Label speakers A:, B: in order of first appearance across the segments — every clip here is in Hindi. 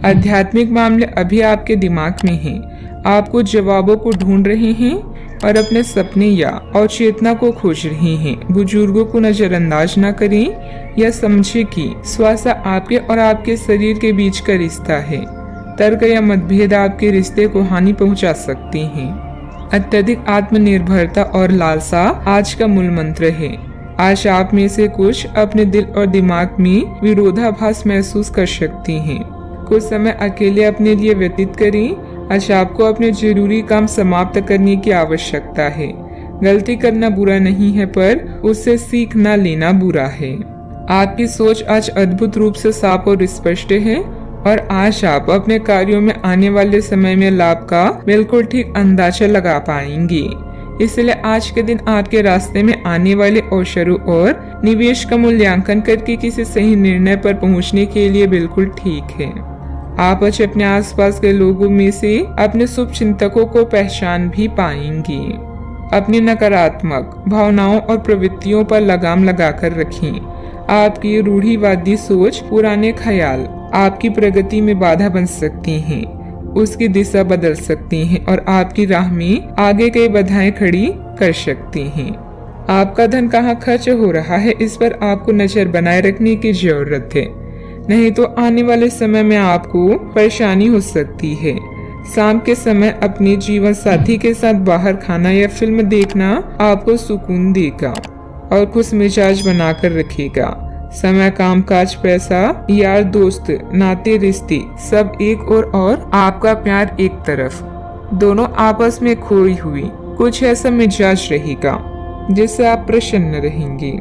A: आध्यात्मिक मामले अभी आपके दिमाग में हैं। आप कुछ जवाबों को ढूंढ रहे हैं और अपने सपने या अवचेतना को खोज रहे हैं। बुजुर्गों को नजरअंदाज न करें या समझे कि स्वास्थ्य आपके और आपके शरीर के बीच का रिश्ता है। तर्क या मतभेद आपके रिश्ते को हानि पहुंचा सकते हैं। अत्यधिक आत्मनिर्भरता और लालसा आज का मूल मंत्र है। आज आप में से कुछ अपने दिल और दिमाग में विरोधाभास महसूस कर सकते हैं। कुछ समय अकेले अपने लिए व्यतीत करें। आज आपको अपने जरूरी काम समाप्त करने की आवश्यकता है। गलती करना बुरा नहीं है, पर उससे सीख न लेना बुरा है। आपकी सोच आज अद्भुत रूप से साफ और स्पष्ट है और आज आप अपने कार्यों में आने वाले समय में लाभ का बिल्कुल ठीक अंदाजा लगा पाएंगे। इसलिए आज के दिन आपके रास्ते में आने वाले अवसरों और निवेश का मूल्यांकन करके किसी सही निर्णय पर पहुंचने के लिए बिल्कुल ठीक है। आप आज अपने आसपास के लोगों में से अपने शुभ चिंतकों को पहचान भी पाएंगे। अपनी नकारात्मक भावनाओं और प्रवृत्तियों पर लगाम लगाकर रखें। आपकी रूढ़िवादी सोच, पुराने ख्याल आपकी प्रगति में बाधा बन सकती हैं, उसकी दिशा बदल सकती हैं और आपकी राह में आगे कई बाधाएं खड़ी कर सकती हैं। आपका धन कहाँ खर्च हो रहा है, इस पर आपको नजर बनाए रखने की जरूरत है, नहीं तो आने वाले समय में आपको परेशानी हो सकती है। शाम के समय अपने जीवन साथी के साथ बाहर खाना या फिल्म देखना आपको सुकून देगा और खुश मिजाज बनाकर रखेगा। समय, कामकाज, पैसा, यार दोस्त, नाते रिश्ते सब एक और आपका प्यार एक तरफ, दोनों आपस में खोई हुई कुछ ऐसा मिजाज रहेगा जिससे आप प्रसन्न रहेंगे।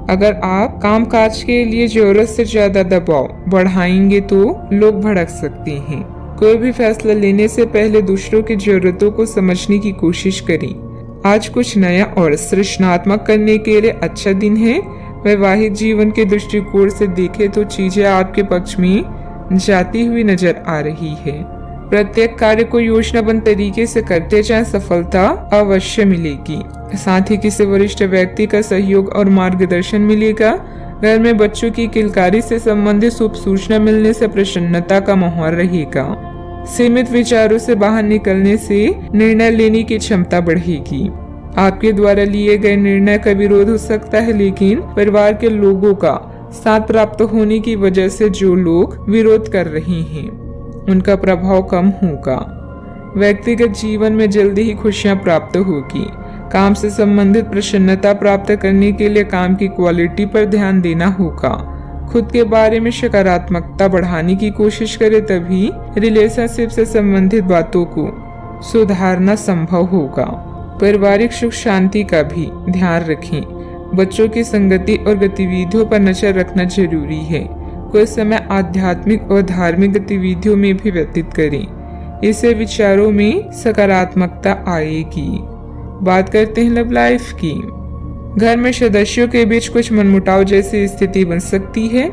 A: अगर आप कामकाज के लिए जरूरत से ज्यादा दबाव बढ़ाएंगे तो लोग भड़क सकते हैं। कोई भी फैसला लेने से पहले दूसरों की जरूरतों को समझने की कोशिश करें। आज कुछ नया और सृजनात्मक करने के लिए अच्छा दिन है। वैवाहिक जीवन के दृष्टिकोण से देखें तो चीजें आपके पक्ष में जाती हुई नजर आ रही है। प्रत्येक कार्य को योजनाबद्ध तरीके से करते जाएं, सफलता अवश्य मिलेगी। साथ ही किसी वरिष्ठ व्यक्ति का सहयोग और मार्गदर्शन मिलेगा। घर में बच्चों की किलकारी से संबंधित शुभ सूचना मिलने से प्रसन्नता का माहौल रहेगा। सीमित विचारों से बाहर निकलने से निर्णय लेने की क्षमता बढ़ेगी। आपके द्वारा लिए गए निर्णय का विरोध हो सकता है, लेकिन परिवार के लोगों का साथ प्राप्त होने की वजह से जो लोग विरोध कर रहे हैं उनका प्रभाव कम होगा। व्यक्तिगत जीवन में जल्दी ही खुशियां प्राप्त होगी। काम से संबंधित प्रसन्नता प्राप्त करने के लिए काम की क्वालिटी पर ध्यान देना होगा। खुद के बारे में सकारात्मकता बढ़ाने की कोशिश करें, तभी रिलेशनशिप से संबंधित बातों को सुधारना संभव होगा। पारिवारिक सुख शांति का भी ध्यान रखें। बच्चों की संगति और गतिविधियों पर नजर रखना जरूरी है। कुछ समय आध्यात्मिक और धार्मिक गतिविधियों में भी व्यतीत करें, इससे विचारों में सकारात्मकता आएगी। बात करते हैं लव लाइफ की। घर में सदस्यों के बीच कुछ मनमुटाव जैसी स्थिति बन सकती है।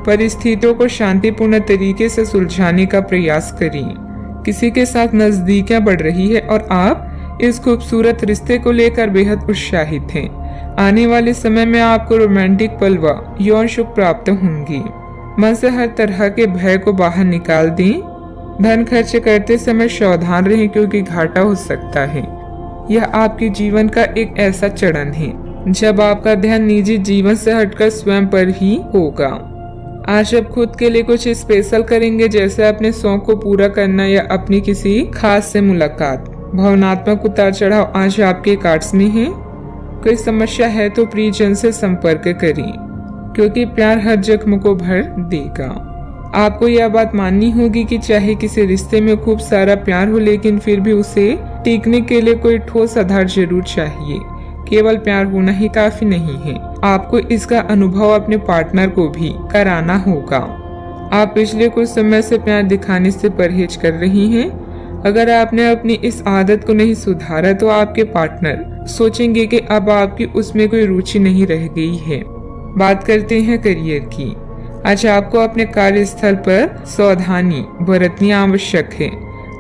A: परिस्थितियों को शांतिपूर्ण तरीके से सुलझाने का प्रयास करें। किसी के साथ नजदीकियां बढ़ रही है और आप इस खूबसूरत रिश्ते को लेकर बेहद उत्साहित हैं। आने वाले समय में आपको रोमांटिक पल व यौन सुख प्राप्त होंगे। मन से हर तरह के भय को बाहर निकाल दें। धन खर्च करते समय सावधान रहें, क्योंकि घाटा हो सकता है। यह आपके जीवन का एक ऐसा चरण है जब आपका ध्यान निजी जीवन से हटकर स्वयं पर ही होगा। आज आप खुद के लिए कुछ स्पेशल करेंगे, जैसे अपने शौक को पूरा करना या अपनी किसी खास से मुलाकात। भावनात्मक उतार चढ़ाव आज आपके कार्ड्स में है। कोई समस्या है तो प्रियजन से संपर्क करें, क्योंकि प्यार हर जख्म को भर देगा। आपको यह बात माननी होगी कि चाहे किसी रिश्ते में खूब सारा प्यार हो, लेकिन फिर भी उसे टिकने के लिए कोई ठोस आधार जरूर चाहिए। केवल प्यार होना ही काफी नहीं है, आपको इसका अनुभव अपने पार्टनर को भी कराना होगा। आप पिछले कुछ समय से प्यार दिखाने से परहेज कर रही हैं। अगर आपने अपनी इस आदत को नहीं सुधारा तो आपके पार्टनर सोचेंगे कि अब आपकी उसमें कोई रुचि नहीं रह गई है। बात करते हैं करियर की। आज आपको अपने कार्यस्थल पर सावधानी बरतनी आवश्यक है।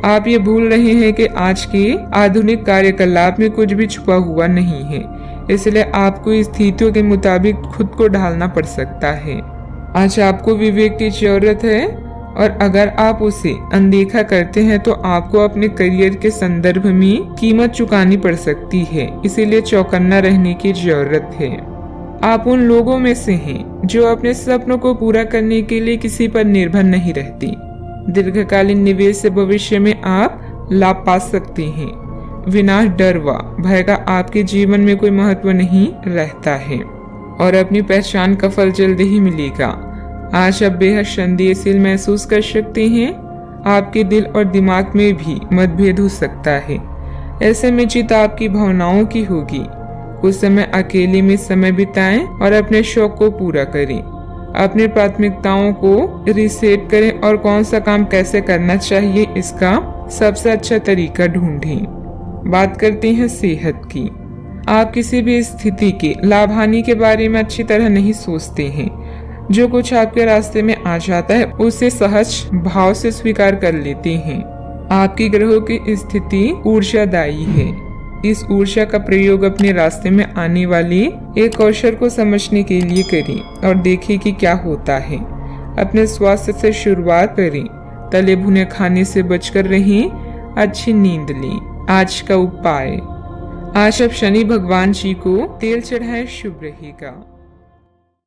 A: आप ये भूल रहे हैं कि आज के आधुनिक कार्यकलाप में कुछ भी छुपा हुआ नहीं है, इसलिए आपको स्थितियों के मुताबिक खुद को ढालना पड़ सकता है। आज आपको विवेक की जरूरत है। और अगर आप उसे अनदेखा करते हैं तो आपको अपने करियर के संदर्भ में कीमत चुकानी पड़ सकती है, इसीलिए चौकन्ना रहने की जरूरत है। आप उन लोगों में से हैं जो अपने सपनों को पूरा करने के लिए किसी पर निर्भर नहीं रहती। दीर्घकालीन निवेश से भविष्य में आप लाभ पा सकते हैं। विनाश, डर व भय का आपके जीवन में कोई महत्व नहीं रहता है और अपनी पहचान का फल जल्दी ही मिलेगा। आज आप बेहद संवेदनशील महसूस कर सकते हैं। आपके दिल और दिमाग में भी मतभेद हो सकता है। ऐसे में जीत आपकी भावनाओं की होगी। कुछ समय अकेले में समय बिताएं और अपने शौक को पूरा करें। अपनी प्राथमिकताओं को रिसेट करें और कौन सा काम कैसे करना चाहिए इसका सबसे अच्छा तरीका ढूंढें। बात करते हैं सेहत की। आप किसी भी स्थिति के लाभ हानि के बारे में अच्छी तरह नहीं सोचते हैं। जो कुछ आपके रास्ते में आ जाता है उसे सहज भाव से स्वीकार कर लेते हैं। आपकी ग्रहों की स्थिति ऊर्जादायी है। इस ऊर्जा का प्रयोग अपने रास्ते में आने वाले एक अवसर को समझने के लिए करें और देखें कि क्या होता है। अपने स्वास्थ्य से शुरुआत करें। तले भुने खाने से बचकर रहें। अच्छी नींद लें। आज का उपाय, आज आप शनि भगवान जी को तेल चढ़ाएं, शुभ रहेगा।